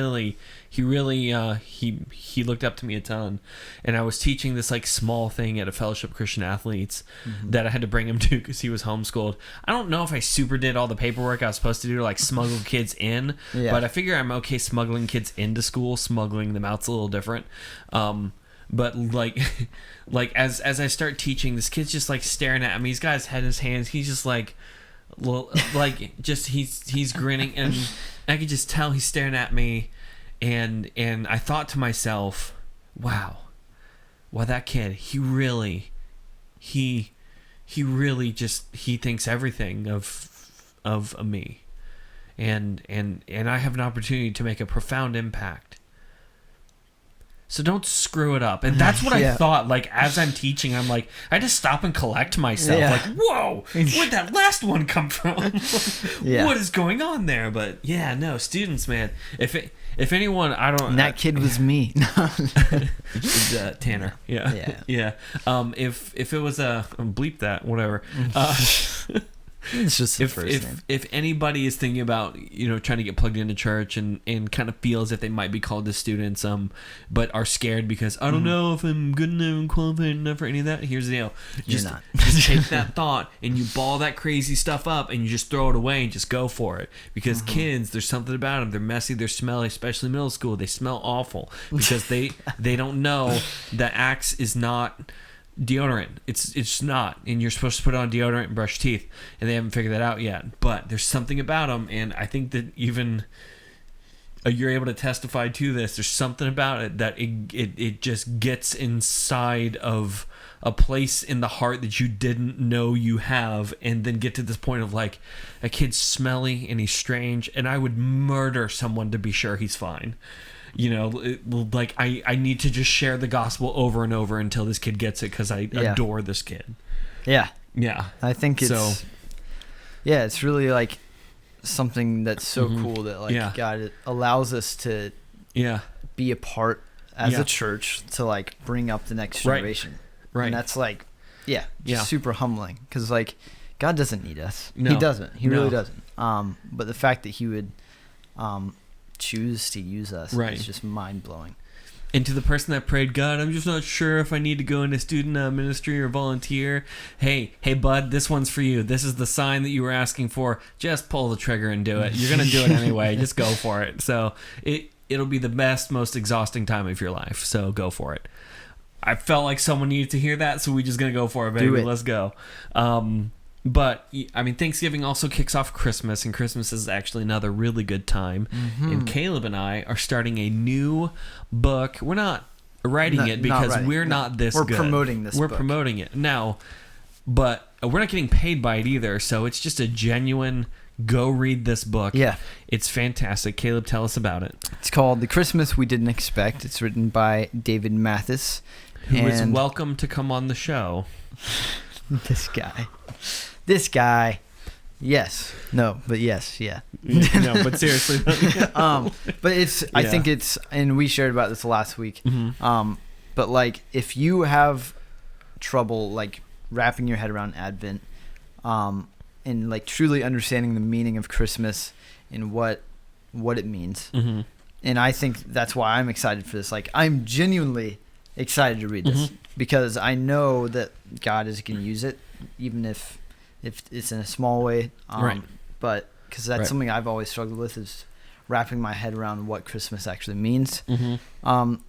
he looked up to me a ton, and I was teaching this like small thing at a Fellowship Christian Athletes that I had to bring him to because he was homeschooled. I don't know if I super did all the paperwork I was supposed to do to like smuggle kids in, but I figure I'm okay smuggling kids into school. Smuggling them out's a little different. But like as I start teaching, this kid's just like staring at me. He's got his head in his hands. He's just like, well, like just he's grinning, and I could just tell he's staring at me, and I thought to myself, wow, that kid, he really just he thinks everything of me, and I have an opportunity to make a profound impact. So don't screw it up. And that's what I thought, like, as I'm teaching, I'm like, I just stop and collect myself. Like, whoa, where'd that last one come from? What is going on there? But, yeah, no, students, man. If anyone, I don't... And that kid was me. Tanner. Yeah. If it was a... bleep that, whatever. It's just the first name. If anybody is thinking about, trying to get plugged into church and kind of feel as if they might be called as students, but are scared because I don't know if I'm good enough and qualified enough for any of that, here's the deal. Just take that thought and you ball that crazy stuff up and you just throw it away and just go for it. Because kids, there's something about them. They're messy, they're smelly, especially middle school. They smell awful because they don't know that Axe is not deodorant. It's not, and you're supposed to put on deodorant and brush teeth, and they haven't figured that out yet. But there's something about them, and I think that even you're able to testify to this. There's something about it that it just gets inside of a place in the heart that you didn't know you have, and then get to this point of like, a kid's smelly and he's strange, and I would murder someone to be sure he's fine. Like I need to just share the gospel over and over until this kid gets it because I adore this kid. Yeah. I think it's really like something that's so cool that like God allows us to be a part as a church to like bring up the next generation. Right. And that's like super humbling because like God doesn't need us. No. He doesn't. He really doesn't. But the fact that he would choose to use us is just mind-blowing. And to the person that prayed, God, I'm just not sure if I need to go into student ministry or volunteer. Hey bud, this one's for you. This is the sign that you were asking for. Just pull the trigger and do it. You're gonna do it anyway. Just go for it. So it'll be the best, most exhausting time of your life. So go for it. I felt like someone needed to hear that, so we're just gonna go for it, baby. Do it. Let's go. But, I mean, Thanksgiving also kicks off Christmas, and Christmas is actually another really good time. And Caleb and I are starting a new book. We're not writing it because we're not this good. We're promoting this book. We're promoting it now, but we're not getting paid by it either, so it's just a genuine go read this book. Yeah. It's fantastic. Caleb, tell us about it. It's called The Christmas We Didn't Expect. It's written by David Mathis. Who is welcome to come on the show. This guy, yes, no, but yes, yeah. No, but seriously. But it's, I think it's, and we shared about this last week. But like, if you have trouble like wrapping your head around Advent, and like truly understanding the meaning of Christmas and what it means, and I think that's why I'm excited for this. Like, I'm genuinely excited to read this because I know that God is going to use it, even if it's in a small way, but because that's something I've always struggled with is wrapping my head around what Christmas actually means.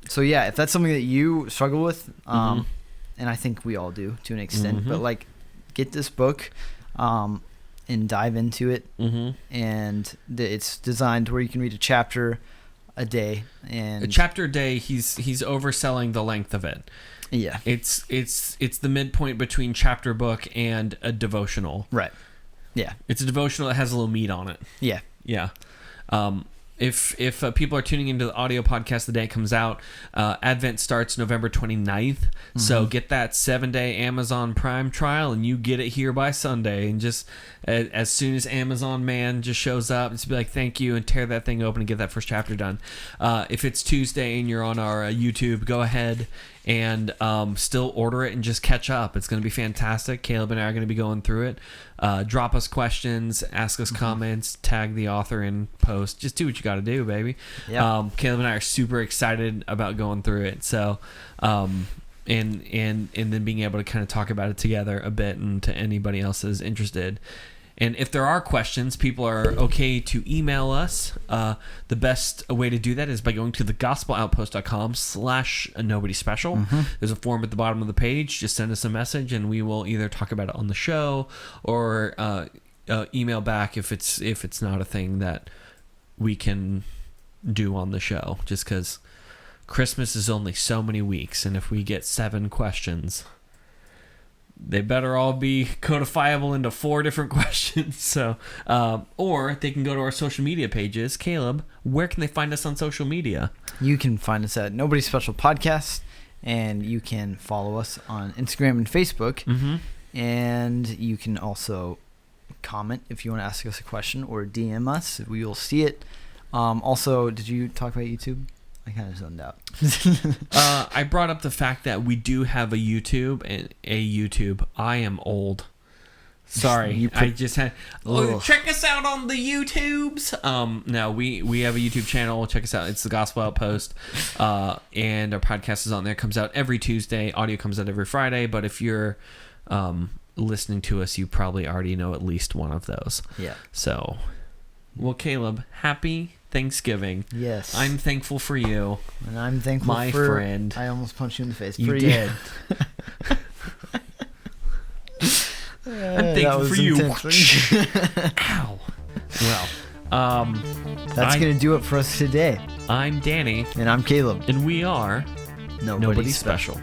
So yeah, if that's something that you struggle with, and I think we all do to an extent, but like, get this book and dive into it, and it's designed where you can read a chapter a day, and a chapter a day. He's overselling the length of it. Yeah, it's the midpoint between chapter book and a devotional. Right. Yeah, it's a devotional that has a little meat on it. Yeah. Yeah. If people are tuning into the audio podcast the day it comes out, Advent starts November 29th. So get that 7-day Amazon Prime trial, and you get it here by Sunday. And just as soon as Amazon man just shows up, just be like, thank you, and tear that thing open and get that first chapter done. If it's Tuesday and you're on our YouTube, go ahead and still order it and just catch up. It's going to be fantastic. Caleb and I are going to be going through it. Drop us questions, ask us comments, tag the author in post. Just do what you got to do, baby. Yep. Caleb and I are super excited about going through it. So, and then being able to kind of talk about it together a bit, and to anybody else that's interested. And if there are questions, people are okay to email us. The best way to do that is by going to thegospeloutpost.com/nobodyspecial. There's a form at the bottom of the page. Just send us a message, and we will either talk about it on the show or email back if it's not a thing that we can do on the show. Just because Christmas is only so many weeks, and if we get 7 questions, they better all be codifiable into 4 different questions. So, or they can go to our social media pages. Caleb, where can they find us on social media? You can find us at Nobody Special Podcast, and you can follow us on Instagram and Facebook. And you can also comment if you want to ask us a question, or DM us. We will see it. Also, did you talk about YouTube? I kind of zoned out. I brought up the fact that we do have a YouTube. I am old. Sorry, I just had. Check us out on the YouTubes. No, we have a YouTube channel. Check us out. It's the Gospel Outpost, and our podcast is on there. It comes out every Tuesday. Audio comes out every Friday. But if you're listening to us, you probably already know at least one of those. Yeah. So, well, Caleb, happy Thanksgiving. Yes. I'm thankful for you. And I'm thankful my for... friend. I almost punched you in the face. You did. I'm thankful for you. Ow. Well, that's going to do it for us today. I'm Danny. And I'm Caleb. And we are Nobody Special.